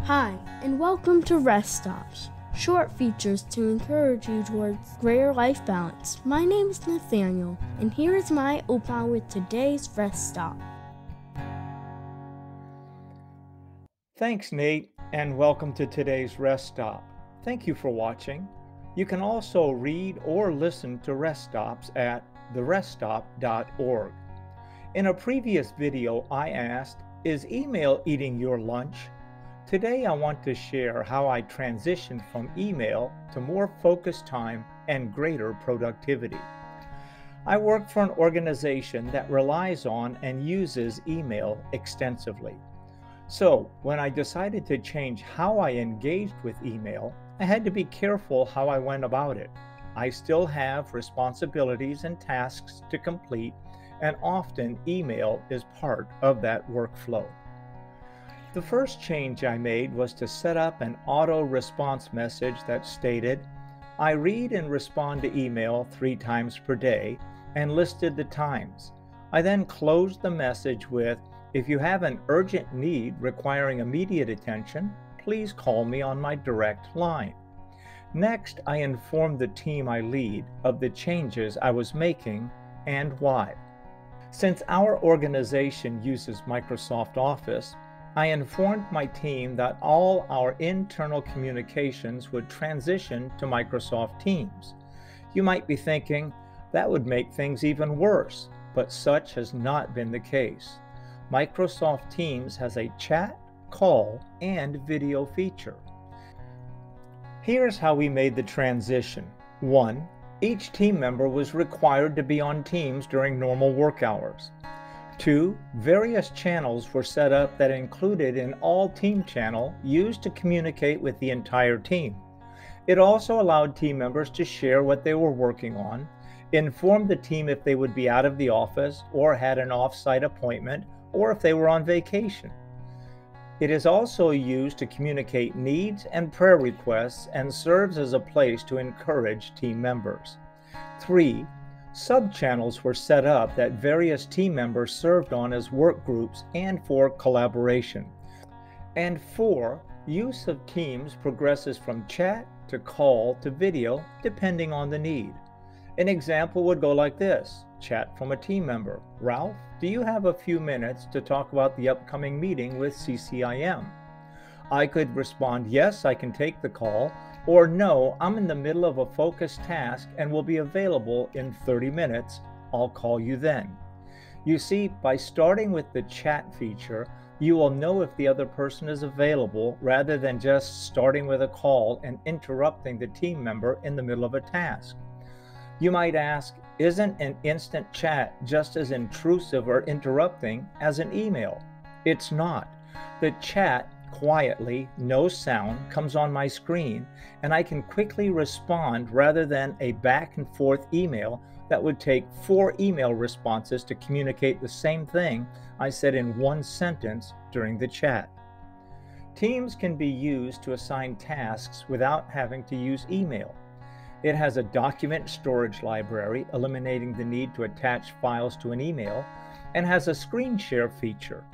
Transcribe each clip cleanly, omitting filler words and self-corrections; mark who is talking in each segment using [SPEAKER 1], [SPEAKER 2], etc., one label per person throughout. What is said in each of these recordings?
[SPEAKER 1] Hi, and welcome to Rest Stops, short features to encourage you towards greater life balance. My name is Nathaniel, and here is my opine with today's Rest Stop.
[SPEAKER 2] Thanks, Nate, and welcome to today's Rest Stop. Thank you for watching. You can also read or listen to Rest Stops at thereststop.org. In a previous video, I asked, is email eating your lunch? Today, I want to share how I transitioned from email to more focused time and greater productivity. I work for an organization that relies on and uses email extensively. So, when I decided to change how I engaged with email, I had to be careful how I went about it. I still have responsibilities and tasks to complete, and often email is part of that workflow. The first change I made was to set up an auto response message that stated, I read and respond to email 3 times per day, and listed the times. I then closed the message with, if you have an urgent need requiring immediate attention, please call me on my direct line. Next, I informed the team I lead of the changes I was making and why. Since our organization uses Microsoft Office, I informed my team that all our internal communications would transition to Microsoft Teams. You might be thinking, that would make things even worse, but such has not been the case. Microsoft Teams has a chat, call, and video feature. Here's how we made the transition. 1. Each team member was required to be on Teams during normal work hours. 2. Various channels were set up that included an all-team channel used to communicate with the entire team. It also allowed team members to share what they were working on, inform the team if they would be out of the office or had an off-site appointment, or if they were on vacation. It is also used to communicate needs and prayer requests and serves as a place to encourage team members. 3. Sub-channels were set up that various team members served on as work groups and for collaboration. And 4. Use of Teams progresses from chat to call to video depending on the need. An example would go like this. Chat from a team member. Ralph, do you have a few minutes to talk about the upcoming meeting with CCIM? I could respond, yes, I can take the call, or no, I'm in the middle of a focused task and will be available in 30 minutes. I'll call you then. You see, by starting with the chat feature, you will know if the other person is available rather than just starting with a call and interrupting the team member in the middle of a task. You might ask, isn't an instant chat just as intrusive or interrupting as an email? It's not. The chat, quietly, no sound, comes on my screen, and I can quickly respond rather than a back and forth email that would take 4 email responses to communicate the same thing I said in 1 sentence during the chat. Teams can be used to assign tasks without having to use email. It has a document storage library, eliminating the need to attach files to an email, and has a screen share feature.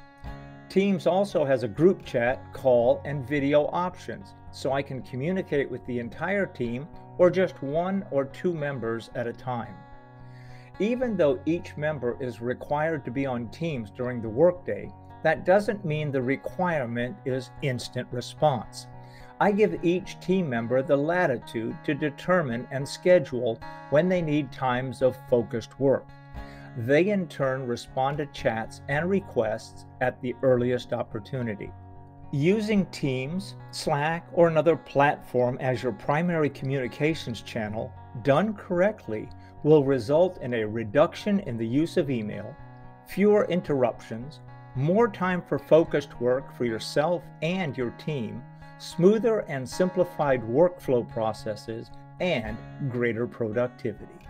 [SPEAKER 2] Teams also has a group chat, call, and video options, so I can communicate with the entire team or just 1 or 2 members at a time. Even though each member is required to be on Teams during the workday, that doesn't mean the requirement is instant response. I give each team member the latitude to determine and schedule when they need times of focused work. They in turn respond to chats and requests at the earliest opportunity. Using Teams, Slack, or another platform as your primary communications channel, done correctly, will result in a reduction in the use of email, fewer interruptions, more time for focused work for yourself and your team, smoother and simplified workflow processes, and greater productivity.